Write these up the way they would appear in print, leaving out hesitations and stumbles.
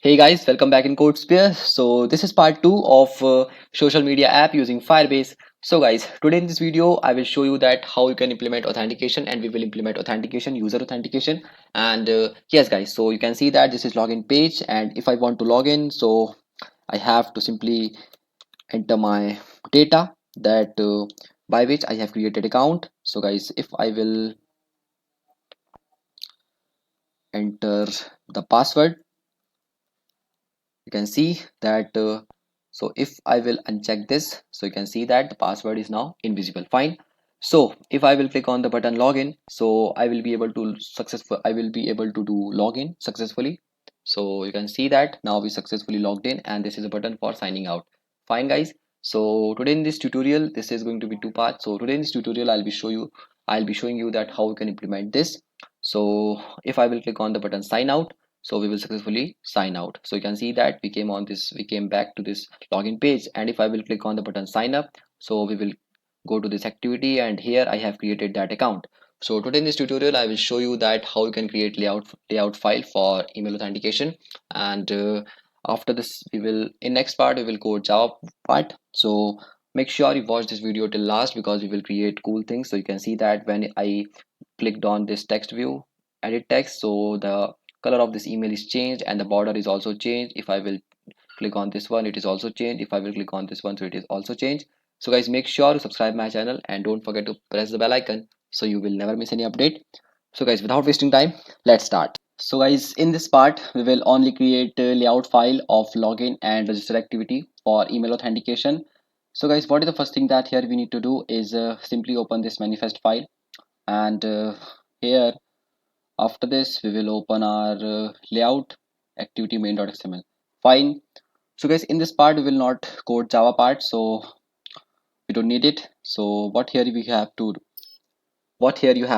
Hey guys, welcome back in CodeSpear. So this is part 2 of social media app using Firebase. So guys, today in this video I will show you that how you can implement authentication, and we will implement authentication, user authentication. And yes guys, so you can see that this is login page, and if I want to log in, so I have to simply enter my data that by which I have created account. So guys, if I will enter the password, you can see that so if I will uncheck this, so you can see that the password is now invisible. Fine. So if I will click on the button login, so I will be able to do login successfully. So you can see that now we successfully logged in, and this is a button for signing out. Fine guys, so today in this tutorial, this is going to be two parts. So today in this tutorial I'll be showing you that how you can implement this. So if I will click on the button sign out, so we will successfully sign out. So you can see that we came back to this login page, and if I will click on the button sign up, so we will go to this activity, and here I have created that account. So today in this tutorial I will show you that how you can create layout file for email authentication. And after this, we will in next part we will code Java part. So make sure you watch this video till last, because we will create cool things. So you can see that when I clicked on this text view, edit text, so the color of this email is changed and the border is also changed. If I will click on this one, it is also changed. If I will click on this one, so it is also changed. So guys, make sure to subscribe my channel and don't forget to press the bell icon so you will never miss any update. So guys, without wasting time, let's start. So guys, in this part we will only create a layout file of login and register activity for email authentication. So guys, what is the first thing that here we need to do is simply open this manifest file, and here after this we will open our layout activity main.xml. Fine. So guys, in this part we will not code Java part, so we don't need it. So what here you have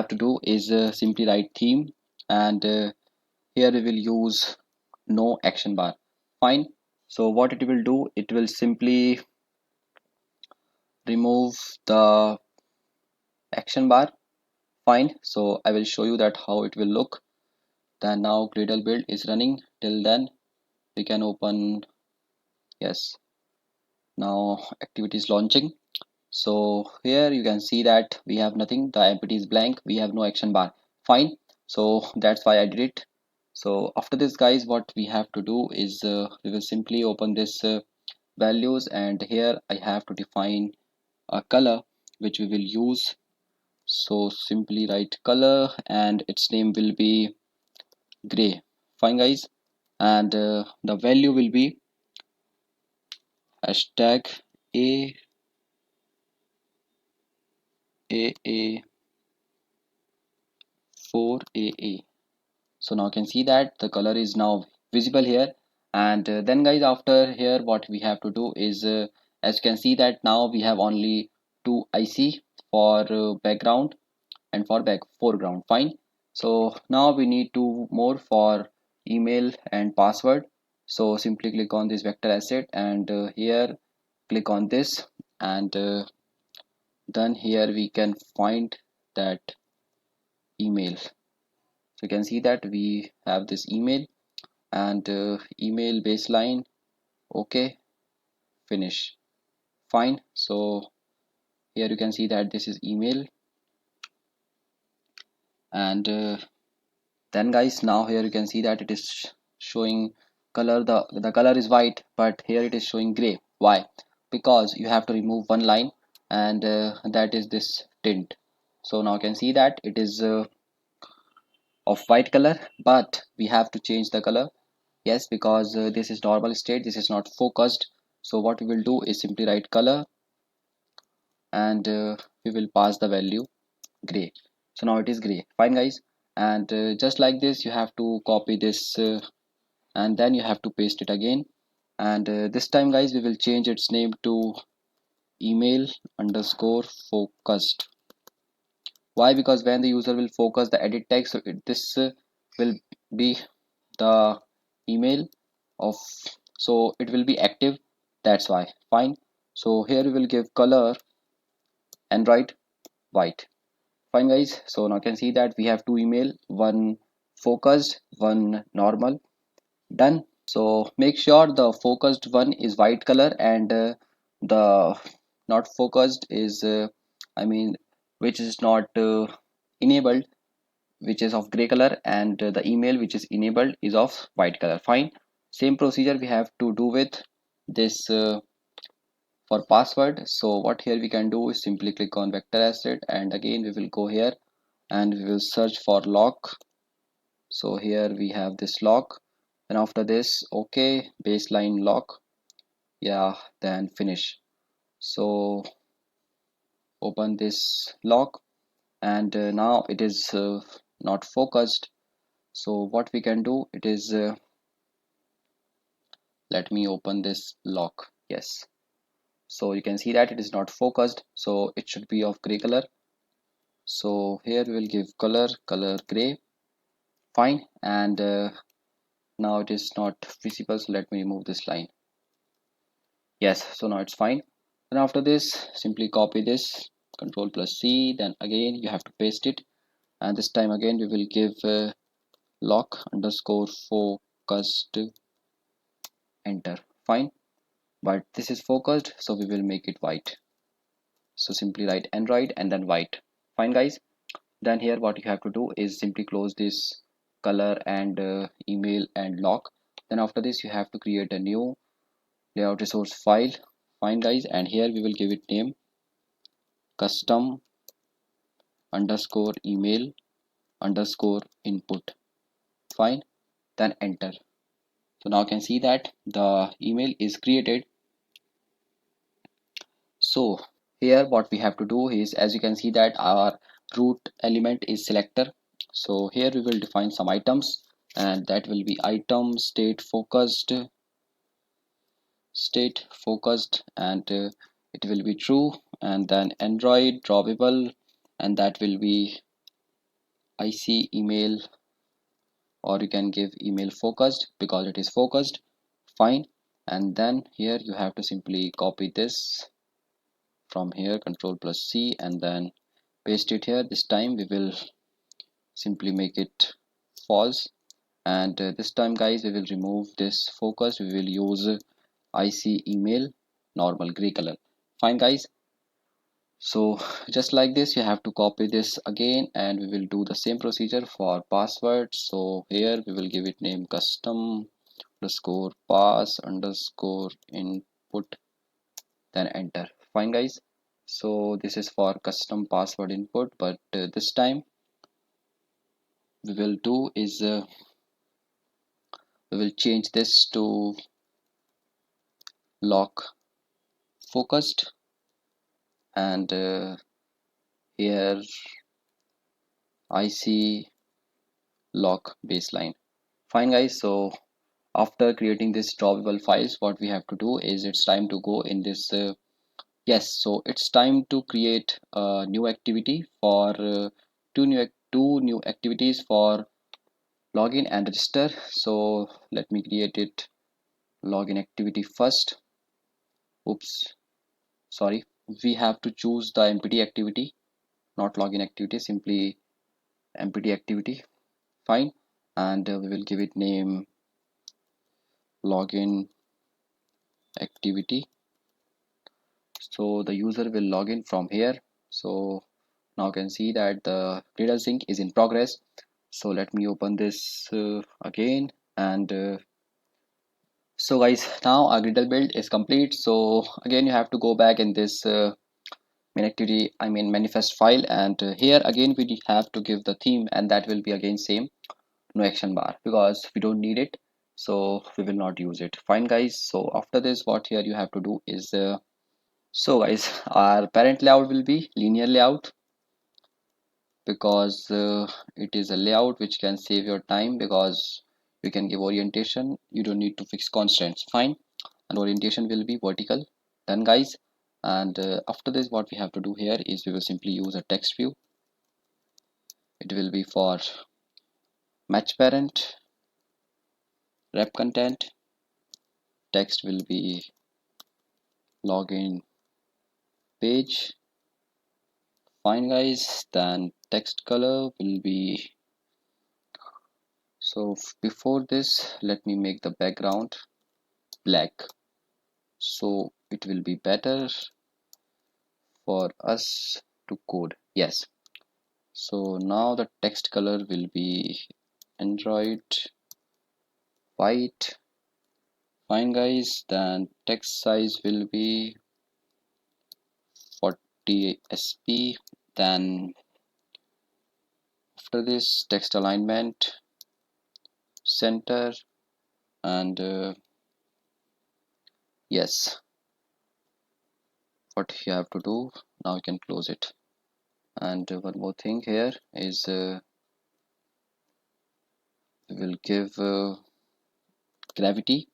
to do is simply write theme, and here we will use no action bar. Fine. So what it will do, it will simply remove the action bar. Fine. So I will show you that how it will look. Then now Gradle build is running. Till then we can open, yes, now activity is launching. So here you can see that we have nothing, the empty is blank, we have no action bar. Fine. So that's why I did it. So after this guys, what we have to do is we will simply open this values, and here I have to define a color which we will use. So simply write color, and its name will be gray. Fine guys. And the value will be hashtag a a 4AA. So now you can see that the color is now visible here. And then guys, after here what we have to do is as you can see that now we have only two IC for background and for foreground. Fine. So now we need two more for email and password. So simply click on this vector asset, and here click on this, and then here we can find that email. So you can see that we have this email, and email baseline. Okay, finish. Fine. So here you can see that this is email, and then guys, now here you can see that it is showing color. The color is white, but here it is showing gray. Why? Because you have to remove one line, and that is this tint. So now you can see that it is of white color, but we have to change the color. Yes, because this is normal state, this is not focused. So what we will do is simply write color, and we will pass the value gray. So now it is gray. Fine guys. And just like this you have to copy this, and then you have to paste it again. And this time guys, we will change its name to email underscore focused. Why? Because when the user will focus the edit text, so this will be the email of, so it will be active. That's why. Fine. So here we will give color and write white. Fine guys. So now you can see that we have two email, one focused, one normal. Done. So make sure the focused one is white color, and the not focused is I mean which is not enabled, which is of gray color, and the email which is enabled is of white color. Fine. Same procedure we have to do with this for password. So what here we can do is simply click on vector asset, and again we will go here and we will search for lock. So here we have this lock, and after this, okay, baseline lock, yeah, then finish. So open this lock, and now it is not focused. So what we can do, it is let me open this lock. Yes, so you can see that it is not focused, so it should be of gray color. So here we will give color gray. Fine. And now it is not visible, so let me remove this line. Yes, so now it's fine. And after this, simply copy this, control plus C, then again you have to paste it, and this time again we will give lock underscore focused, enter. Fine. But this is focused, so we will make it white. So simply write Android and then white. Fine guys. Then here what you have to do is simply close this color and email and lock. Then after this you have to create a new layout resource file. Fine guys, and here we will give it name custom underscore email underscore input. Fine, then enter. So now you can see that the email is created. So here what we have to do is, as you can see that our root element is selector. So here we will define some items, and that will be item state focused, and it will be true, and then Android drawable, and that will be IC email, or you can give email focused because it is focused. Fine. And then here you have to simply copy this from here, control plus C, and then paste it here. This time we will simply make it false, and this time guys we will remove this focus. We will use IC email normal gray color. Fine guys. So just like this you have to copy this again, and we will do the same procedure for password. So here we will give it name custom underscore pass underscore input, then enter. Fine guys. So this is for custom password input, but this time we will do is we will change this to lock focused, and here IC lock baseline. Fine guys. So after creating this drawable files, what we have to do is it's time to go in this yes, so it's time to create a new activity for two new activities for login and register. So let me create it login activity first. Oops, sorry, we have to choose the empty activity, not login activity, simply empty activity. Fine. And we will give it name login activity. So the user will log in from here. So now you can see that the Gradle sync is in progress. So let me open this again, and so guys, now our Gradle build is complete. So again you have to go back in this main activity, I mean manifest file, and here again we have to give the theme, and that will be again same, no action bar, because we don't need it, so we will not use it. Fine guys. So after this what here you have to do is so guys, our parent layout will be linear layout, because it is a layout which can save your time, because you can give orientation, you don't need to fix constants. Fine. And orientation will be vertical. Done guys. And after this what we have to do here is we will simply use a text view. It will be for match parent, rep content, text will be login page. Fine guys. Then text color will be So before this, let me make the background black, so it will be better for us to code. Yes, so now the text color will be Android white. Fine guys, then text size will be 40 sp. Then after this, text alignment center, and yes, what you have to do now, you can close it. And one more thing here is we will give gravity,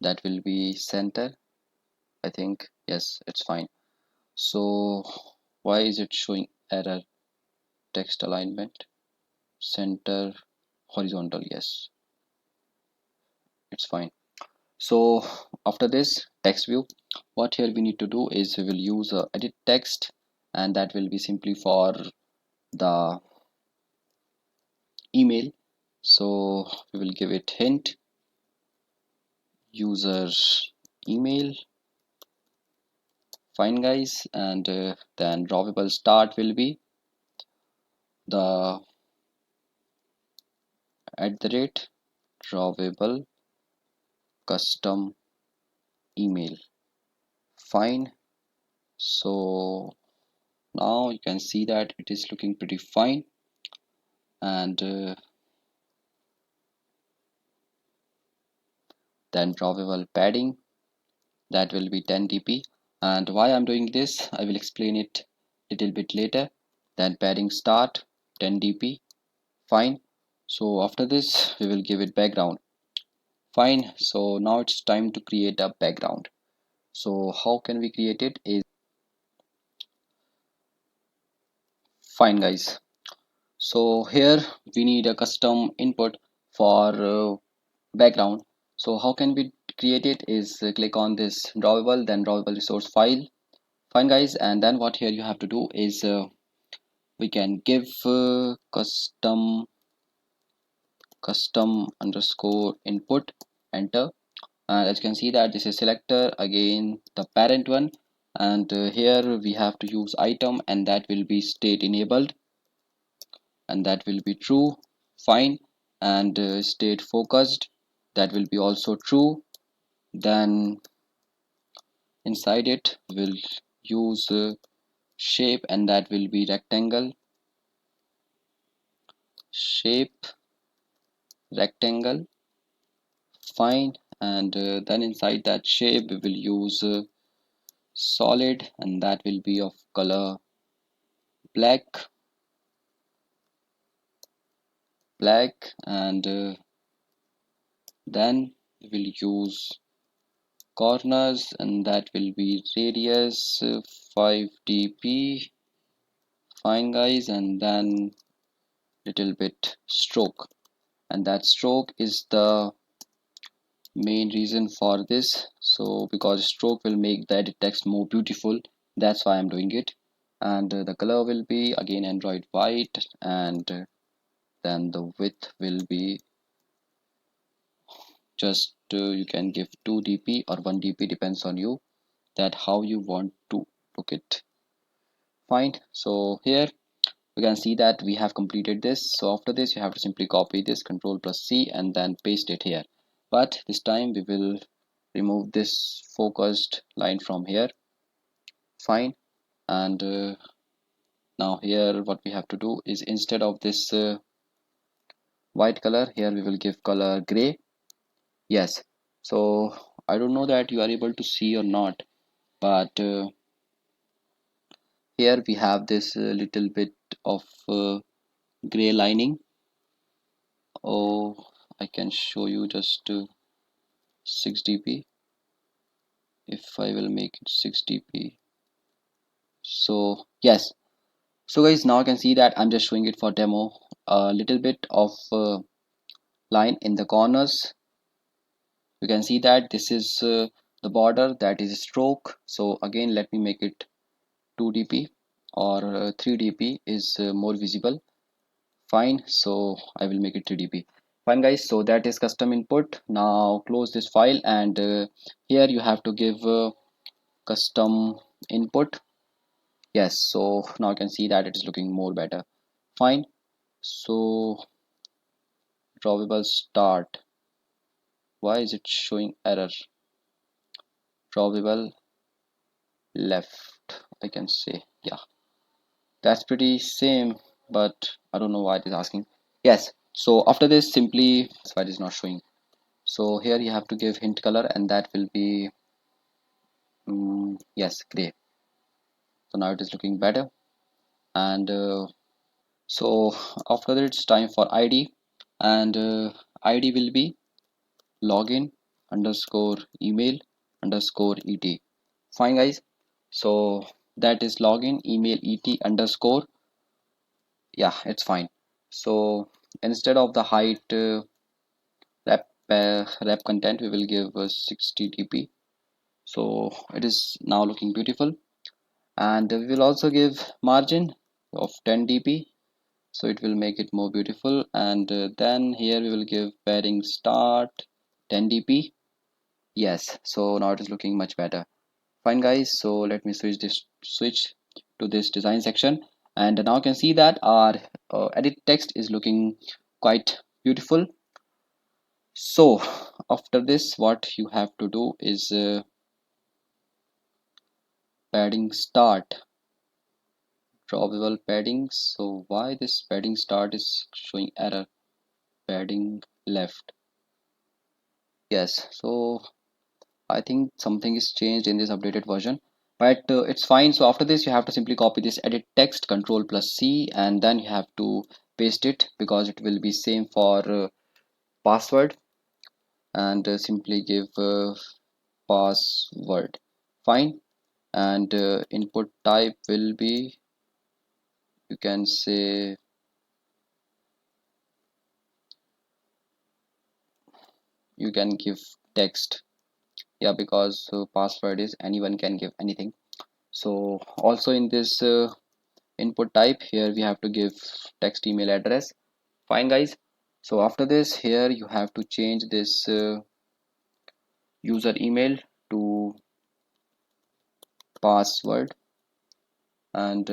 that will be center. I think yes, it's fine. So why is it showing error? Text alignment center horizontal, yes, it's fine. So after this text view, what here we need to do is we will use edit text, and that will be simply for the email. So we will give it hint user email. Fine guys, and then drawable start will be the @drawable custom email. Fine. So now you can see that it is looking pretty fine, and then drawable padding, that will be 10 dp. And why I'm doing this, I will explain it a little bit later. Then padding start 10 dp. Fine. So after this we will give it background. Fine. So now it's time to create a background. So how can we create it is fine guys. So here we need a custom input for background. So how can we create it is click on this drawable, then drawable resource file. Fine guys, and then what here you have to do is we can give custom underscore input, enter. And as you can see that this is selector, again the parent one, and here we have to use item, and that will be state enabled, and that will be true. Fine. And state focused, that will be also true. Then inside it we'll use shape, and that will be rectangle, shape rectangle. Fine. And then inside that shape we will use solid, and that will be of color black. And then we will use corners, and that will be radius 5 dp. Fine guys, and then little bit stroke, and that stroke is the main reason for this. So because stroke will make the edit text more beautiful, that's why I'm doing it. And the color will be again Android white, and then the width will be just you can give 2 dp or 1 dp, depends on you that how you want to look it. Fine. So here you can see that we have completed this. So after this you have to simply copy this, control plus C, and then paste it here. But this time we will remove this focused line from here. Fine. And now here what we have to do is instead of this white color, here we will give color gray. Yes. So I don't know that you are able to see or not, but here we have this little bit of gray lining. Oh, I can show you just 6 dp. If I will make it 6 dp, so yes. So guys, now I can see that I'm just showing it for demo, a little bit of line in the corners. You can see that this is the border, that is stroke. So again let me make it 2 dp, or 3 dp is more visible. Fine. So I will make it 3 dp. Fine guys, so that is custom input. Now close this file, and here you have to give custom input. Yes, so now you can see that it is looking more better. Fine. So drawable start, why is it showing error? Drawable left, I can say. Yeah, that's pretty same, but I don't know why it is asking. Yes, so after this, simply that's why it is not showing. So here you have to give hint color, and that will be yes, gray. So now it is looking better. And so after that, it's time for id, and id will be login underscore email underscore et. Fine guys, so that is login email et underscore. Yeah, it's fine. So instead of the height wrap content, we will give 60 dp. So it is now looking beautiful, and we will also give margin of 10 dp, so it will make it more beautiful. And then here we will give padding start 10 dp. Yes, so now it is looking much better. Fine guys, so let me switch to this design section, and now you can see that our edit text is looking quite beautiful. So after this, what you have to do is padding start drawable padding. So why this padding start is showing error? Padding left. Yes, so I think something is changed in this updated version, but it's fine. So after this, you have to simply copy this edit text, control plus C, and then you have to paste it, because it will be same for password. And simply give password. Fine. And input type will be, you can say, you can give text. Yeah, because password is anyone can give anything. So also in this input type, here we have to give text email address. Fine guys, so after this, here you have to change this user email to password, and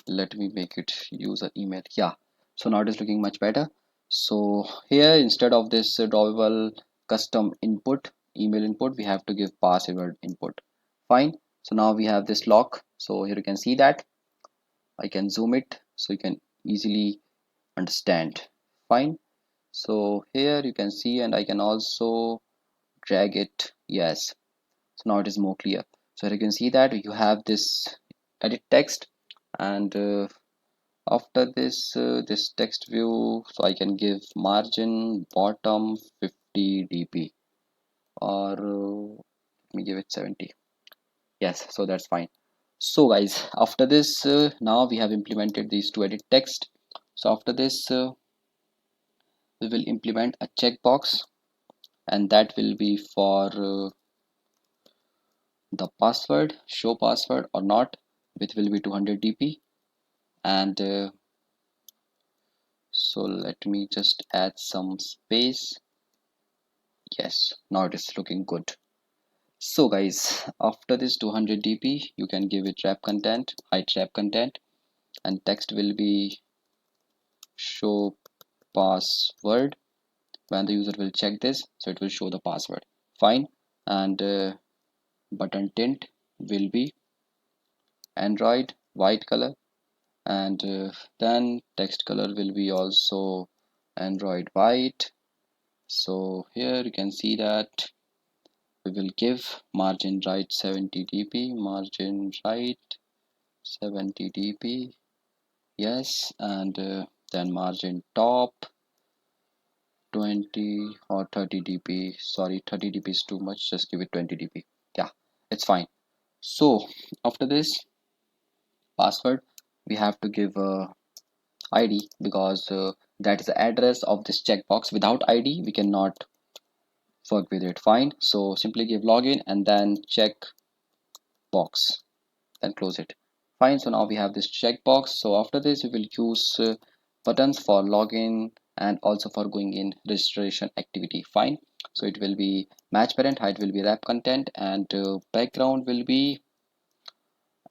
let me make it user email. Yeah, so now it is looking much better. So here, instead of this drawable custom input email input, we have to give password input. Fine, so now we have this lock. So here you can see that I can zoom it so you can easily understand. Fine, so here you can see, and I can also drag it. Yes, so now it is more clear. So here you can see that you have this edit text, and after this this text view, so I can give margin bottom 50 dp, or let me give it 70. Yes, so that's fine. So guys, after this now we have implemented these two edit text. So after this we will implement a checkbox, and that will be for the password, show password or not, which will be 200 dp. And so let me just add some space. Yes, now it is looking good. So guys, after this 200 dp, you can give it wrap content, height wrap content, and text will be show password. When the user will check this, so it will show the password. Fine. And button tint will be Android white color, and then text color will be also Android white. So here you can see that we will give margin right 70 dp, margin right 70 dp. Yes, and then margin top 20 or 30 dp. Sorry, 30 dp is too much, just give it 20 dp. Yeah, it's fine. So after this password, we have to give id, because that is the address of this checkbox. Without id we cannot work with it. Fine, so simply give login and then check box, then close it. Fine, so now we have this checkbox. So after this we will use buttons for login and also for going in registration activity. Fine. So it will be match parent, height will be wrap content, and background will be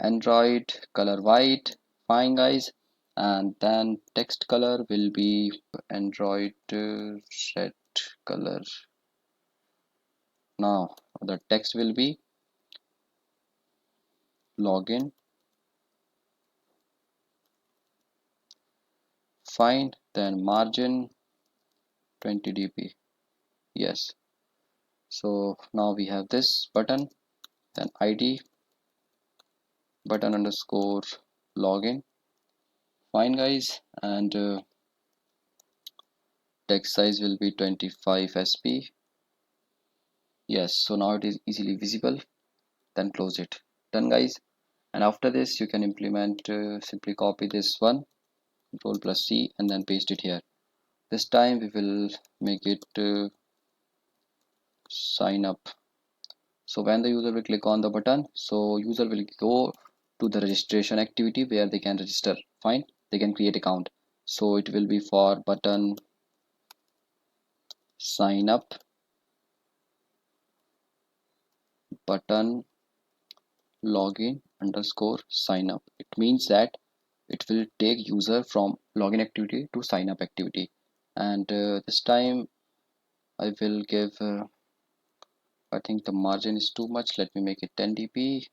Android color white. Fine guys. And then text color will be Android red color. Now the text will be login. Fine. Then margin 20 dp. Yes. So now we have this button, then id button underscore login. Fine guys. And text size will be 25 sp. Yes, so now it is easily visible. Then close it. Done guys. And after this you can implement, simply copy this one, Ctrl plus C, and then paste it here. This time we will make it sign up. So when the user will click on the button, so user will go to the registration activity where they can register. Fine, they can create account. So it will be for button sign up, button login underscore sign up. It means that it will take user from login activity to sign up activity. And this time I will give, I think the margin is too much. Let me make it 10 dp,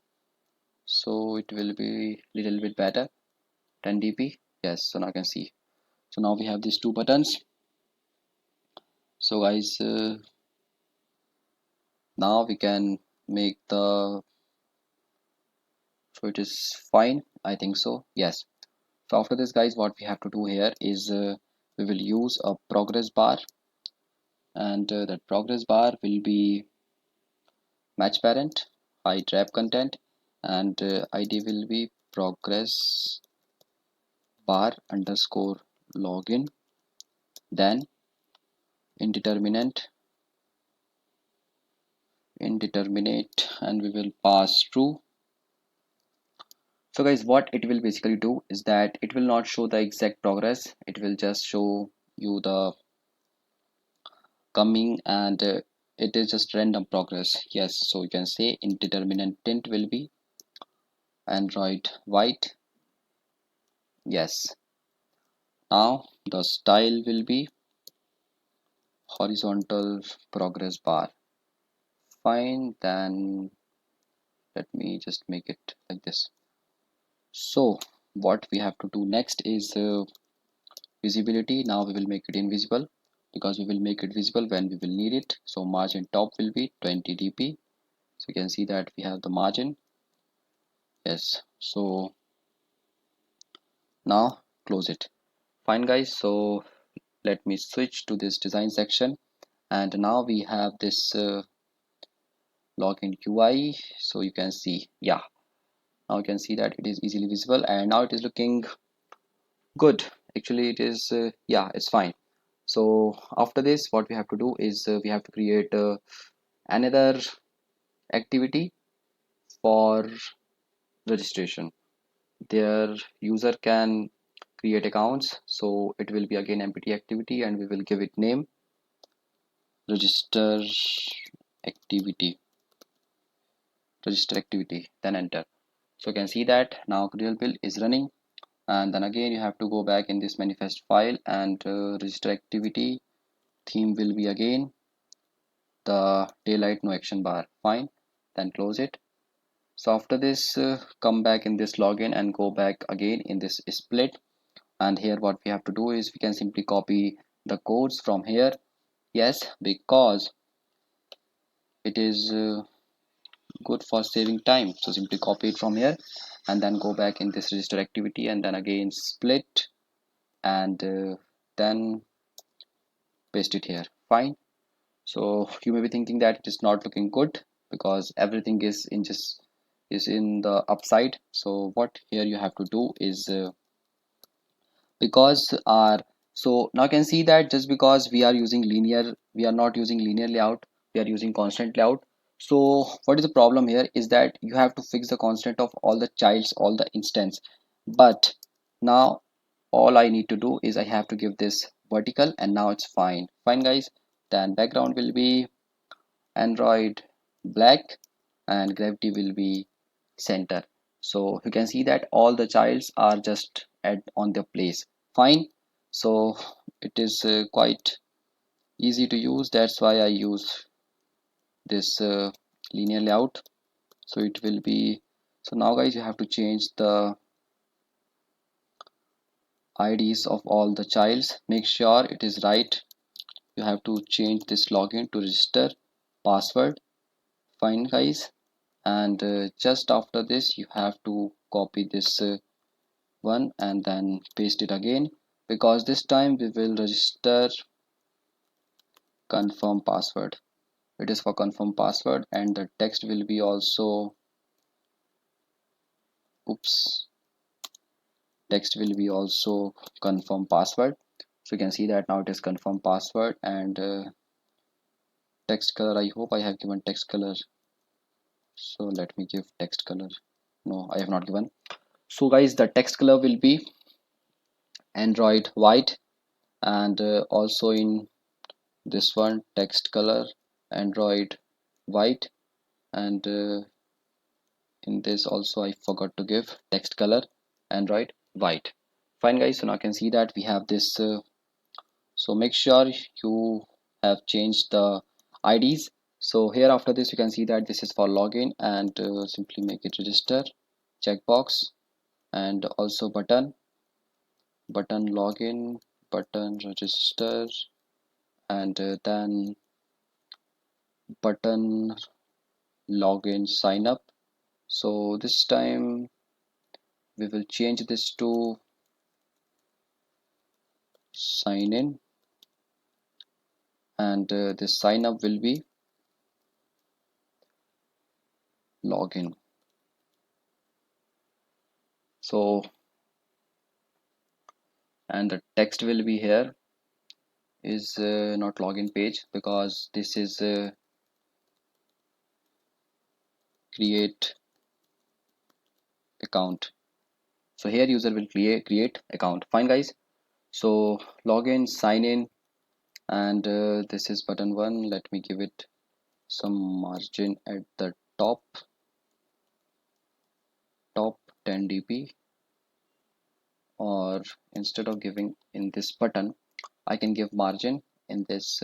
so it will be little bit better. 10 dp. Yes, so now I can see. So now we have these two buttons. So guys, now we can make the, so it is fine, I think so. Yes. So after this guys, what we have to do here is, we will use a progress bar, and that progress bar will be match parent, height wrap content, and id will be progress bar underscore login, then indeterminate, and we will pass true. So guys, what it will basically do is that it will not show the exact progress, it will just show you the coming, and it is just random progress. Yes, so you can say indeterminate tint will be Android white. Yes. Now the style will be horizontal progress bar. Fine, then let me just make it like this. So what we have to do next is, visibility. Now we will make it invisible, because we will make it visible when we will need it. So margin top will be 20 dp. So you can see that we have the margin. Yes, so now close it. Fine guys, so let me switch to this design section, and now we have this login UI. So you can see, yeah, now you can see that it is easily visible, and now it is looking good. Actually it is, yeah, it's fine. So after this what we have to do is, we have to create another activity for registration. Their user can create accounts, so it will be again empty activity, and we will give it name register activity, then enter. So you can see that now real build is running, and then again you have to go back in this manifest file, and register activity theme will be again the daylight no action bar. Fine, then close it. So after this, come back in this login and go back again in this split, and here what we have to do is we can simply copy the codes from here. Yes, because it is good for saving time, so simply copy it from here and then go back in this register activity, and then again split, and then paste it here. Fine. So you may be thinking that it is not looking good because everything is in just is in the upside. So what here you have to do is, because our, so now you can see that just because we are using linear, we are not using linear layout, we are using constant layout. So what is the problem here is that you have to fix the constant of all the childs, all the instance. But now all I need to do is I have to give this vertical, and now it's fine guys. Then background will be Android black and gravity will be center. So you can see that all the childs are just on their place. Fine. So it is quite easy to use. That's why I use this linear layout. So it will be, so now guys, you have to change the IDs of all the childs. Make sure it is right. You have to change this login to register password. Fine guys. And just after this you have to copy this one and then paste it again, because this time we will register confirm password. It is for confirm password, and the text will be also, oops, text will be also confirm password. So you can see that now it is confirm password. And text color, I hope I have given text color, so let me give text color. No, I have not given. So guys, the text color will be Android white, and also in this one text color Android white, and in this also I forgot to give text color Android white. Fine guys, so now you can see that we have this. So make sure you have changed the IDs. So here after this you can see that this is for login, and simply make it register checkbox, and also button login, button register, and then button login sign up. So this time we will change this to sign in, and this sign up will be login. So, and the text will be here is not login page, because this is create account. So here user will create account. Fine guys, so login, sign in, and this is button one. Let me give it some margin at the top 10 dp, or instead of giving in this button I can give margin in this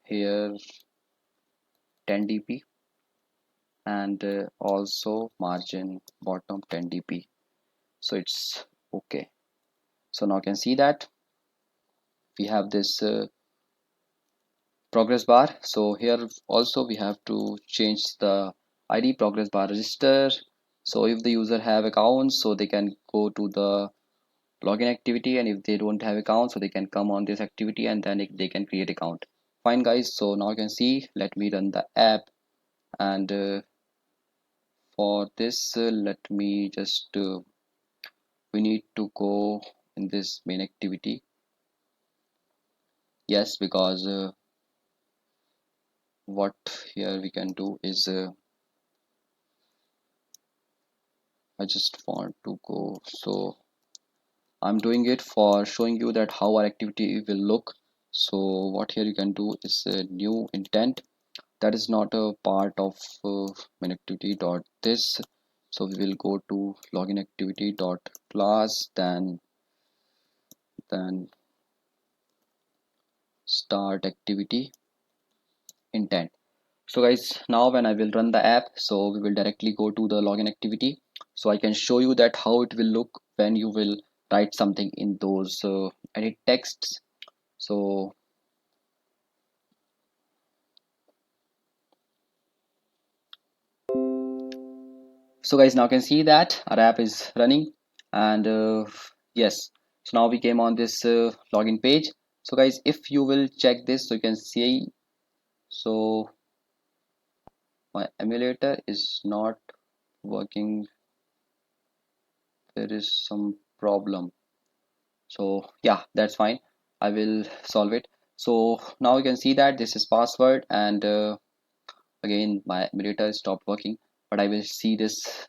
here 10 dp, and also margin bottom 10 dp. So it's okay. So now you can see that we have this progress bar. So here also we have to change the ID progress bar register. So if the user have accounts, so they can go to the login activity, and if they don't have account, so they can come on this activity, and then they can create account. Fine guys, so now you can see, let me run the app, and for this let me just we need to go in this main activity. Yes, because what here we can do is I just want to go, so I'm doing it for showing you that how our activity will look. So what here you can do is a new intent, that is not a part of main activity dot this. So we will go to login activity dot class, then start activity intent. So guys, now when I will run the app, so we will directly go to the login activity, so I can show you that how it will look when you will write something in those edit texts. So guys, now you can see that our app is running, and yes, so now we came on this login page. So guys, if you will check this, so you can see, so my emulator is not working, there is some problem. So yeah, that's fine, I will solve it. So now you can see that this is password, and again my emulator stopped working, but I will see this.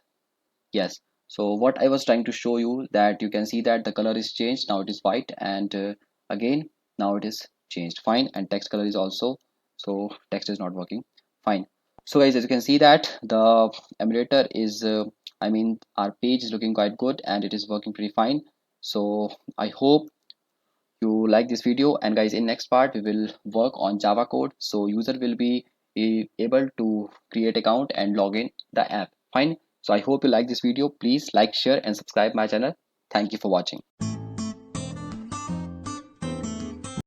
Yes, So what I was trying to show you, that you can see that the color is changed, now it is white, and again now it is changed. Fine. And text color is also, so text is not working. Fine. So guys, as you can see that the emulator is I mean our page is looking quite good and it is working pretty fine. So I hope you like this video, and guys, in next part we will work on Java code, so user will be able to create account and log in the app. Fine. So I hope you like this video. Please like, share and subscribe my channel. Thank you for watching.